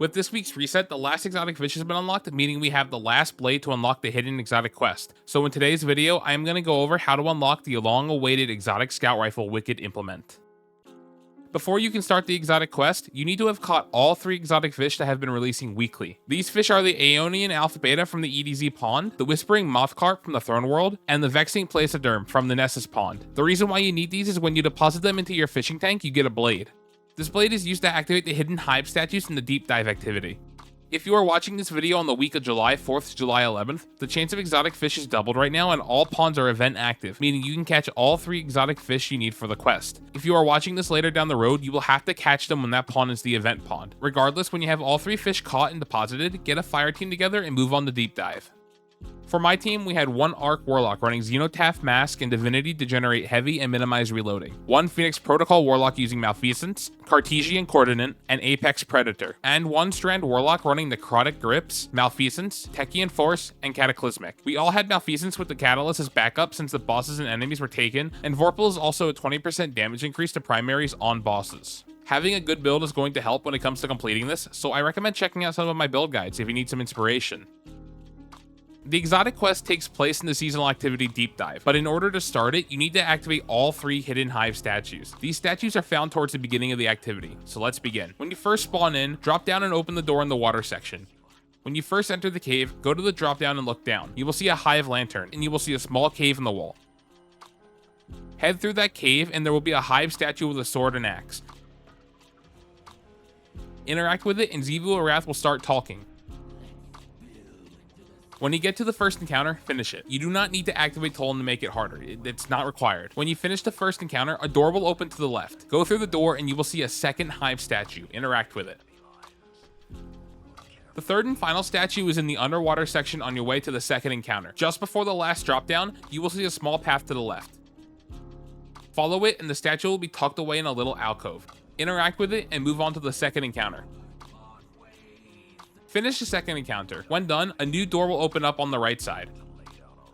With this week's reset, the last exotic fish has been unlocked, meaning we have the last blade to unlock the hidden exotic quest. So in today's video, I am going to go over how to unlock the long-awaited exotic scout rifle Wicked Implement. Before you can start the exotic quest, you need to have caught all 3 exotic fish that have been releasing weekly. These fish are the Aeonian Alpha Beta from the EDZ pond, the Whispering Moth Carp from the Throne World, and the Vexing Placiderm from the Nessus pond. The reason why you need these is when you deposit them into your fishing tank, you get a blade. This blade is used to activate the hidden hive statues in the deep dive activity. If you are watching this video on the week of July 4th to July 11th, the chance of exotic fish is doubled right now and all ponds are event active, meaning you can catch all 3 exotic fish you need for the quest. If you are watching this later down the road, you will have to catch them when that pond is the event pond. Regardless, when you have all 3 fish caught and deposited, get a fire team together and move on to deep dive. For my team, we had 1 Arc Warlock running Xenotaph Mask and Divinity to generate heavy and minimize reloading, 1 Phoenix Protocol Warlock using Malfeasance, Cartesian Coordinate, and Apex Predator, and 1 Strand Warlock running Necrotic Grips, Malfeasance, Techian Force, and Cataclysmic. We all had Malfeasance with the Catalyst as backup since the bosses and enemies were taken, and Vorpal is also a 20% damage increase to primaries on bosses. Having a good build is going to help when it comes to completing this, so I recommend checking out some of my build guides if you need some inspiration. The exotic quest takes place in the seasonal activity Deep Dive, but in order to start it, you need to activate all 3 hidden hive statues. These statues are found towards the beginning of the activity, so let's begin. When you first spawn in, drop down and open the door in the water section. When you first enter the cave, go to the drop down and look down. You will see a hive lantern, and you will see a small cave in the wall. Head through that cave, and there will be a hive statue with a sword and axe. Interact with it, and Xivu Arath will start talking. When you get to the first encounter, finish it. You do not need to activate Tolan to make it harder. It's not required. When you finish the first encounter, a door will open to the left. Go through the door and you will see a second hive statue. Interact with it. The third and final statue is in the underwater section on your way to the second encounter. Just before the last drop down, you will see a small path to the left. Follow it and the statue will be tucked away in a little alcove. Interact with it and move on to the second encounter. Finish the second encounter. When done, a new door will open up on the right side.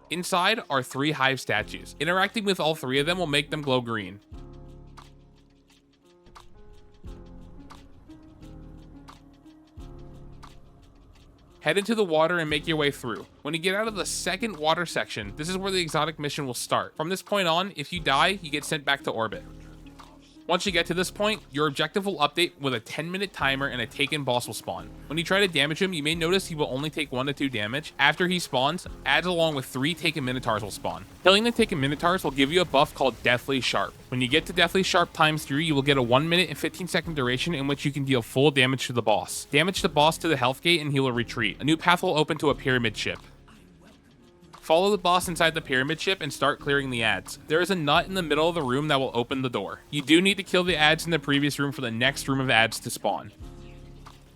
Inside are 3 hive statues. Interacting with all 3 of them will make them glow green. Head into the water and make your way through. When you get out of the second water section, this is where the exotic mission will start. From this point on, if you die, you get sent back to orbit. Once you get to this point, your objective will update with a 10-minute timer and a taken boss will spawn. When you try to damage him, you may notice he will only take 1 to 2 damage. After he spawns, adds along with 3 taken minotaurs will spawn. Killing the taken minotaurs will give you a buff called Deathly Sharp. When you get to Deathly Sharp ×3, you will get a 1 minute and 15-second duration in which you can deal full damage to the boss. Damage the boss to the health gate and he will retreat. A new path will open to a pyramid ship. Follow the boss inside the pyramid ship and start clearing the adds. There is a nut in the middle of the room that will open the door. You do need to kill the adds in the previous room for the next room of adds to spawn.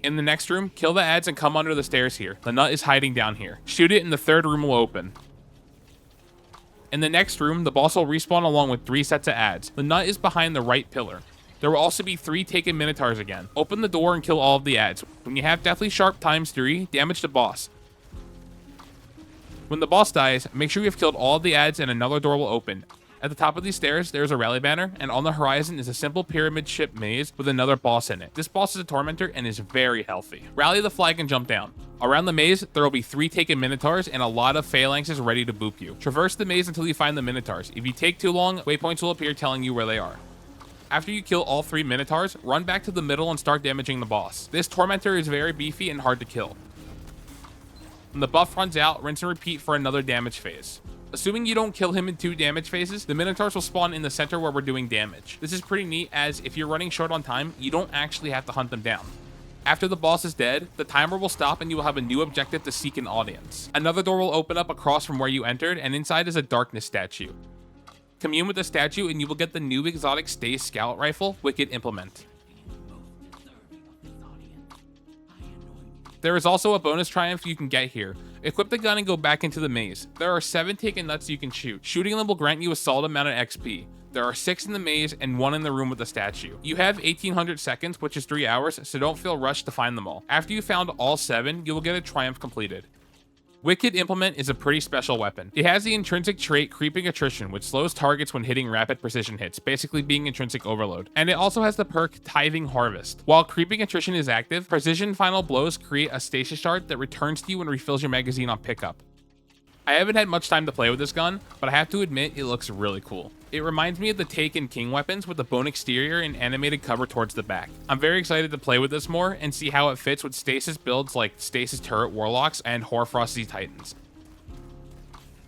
In the next room, kill the adds and come under the stairs here. The nut is hiding down here. Shoot it and the third room will open. In the next room, the boss will respawn along with 3 sets of adds. The nut is behind the right pillar. There will also be 3 taken minotaurs again. Open the door and kill all of the adds. When you have Deathly Sharp ×3, damage the boss. When the boss dies, make sure you have killed all of the adds and another door will open. At the top of these stairs, there is a rally banner, and on the horizon is a simple pyramid ship maze with another boss in it. This boss is a tormentor and is very healthy. Rally the flag and jump down. Around the maze, there will be 3 taken minotaurs and a lot of phalanxes ready to boop you. Traverse the maze until you find the minotaurs. If you take too long, waypoints will appear telling you where they are. After you kill all 3 minotaurs, run back to the middle and start damaging the boss. This tormentor is very beefy and hard to kill. When the buff runs out, rinse and repeat for another damage phase. Assuming you don't kill him in 2 damage phases, the minotaurs will spawn in the center where we're doing damage. This is pretty neat as if you're running short on time, you don't actually have to hunt them down. After the boss is dead, the timer will stop and you will have a new objective to seek an audience. Another door will open up across from where you entered and inside is a darkness statue. Commune with the statue and you will get the new exotic Stasis scout rifle, Wicked Implement. There is also a bonus triumph you can get here. Equip the gun and go back into the maze. There are 7 taken nuts you can shoot. Shooting them will grant you a solid amount of XP. There are 6 in the maze and 1 in the room with the statue. You have 1800 seconds, which is 3 hours, so don't feel rushed to find them all. After you found all 7, you will get a triumph completed. Wicked Implement is a pretty special weapon. It has the intrinsic trait Creeping Attrition, which slows targets when hitting rapid precision hits, basically being intrinsic overload. And it also has the perk Tithing Harvest. While Creeping Attrition is active, Precision Final Blows create a stasis shard that returns to you and refills your magazine on pickup. I haven't had much time to play with this gun, but I have to admit it looks really cool. It reminds me of the Taken King weapons with a bone exterior and animated cover towards the back. I'm very excited to play with this more and see how it fits with stasis builds like Stasis Turret Warlocks and Hoarfrost Z Titans.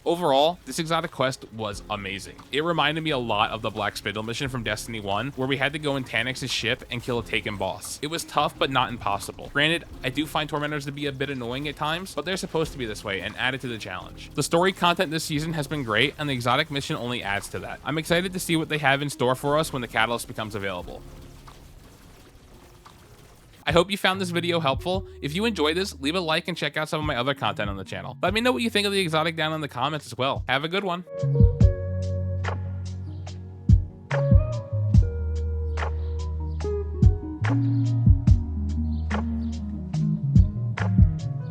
Overall, this exotic quest was amazing. It reminded me a lot of the Black Spindle mission from Destiny 1, where we had to go in Tannix's ship and kill a Taken boss. It was tough, but not impossible. Granted, I do find Tormentors to be a bit annoying at times, but they're supposed to be this way and added to the challenge. The story content this season has been great, and the exotic mission only adds to that. I'm excited to see what they have in store for us when the Catalyst becomes available. I hope you found this video helpful. If you enjoyed this, leave a like and check out some of my other content on the channel. Let me know what you think of the exotic down in the comments as well. Have a good one.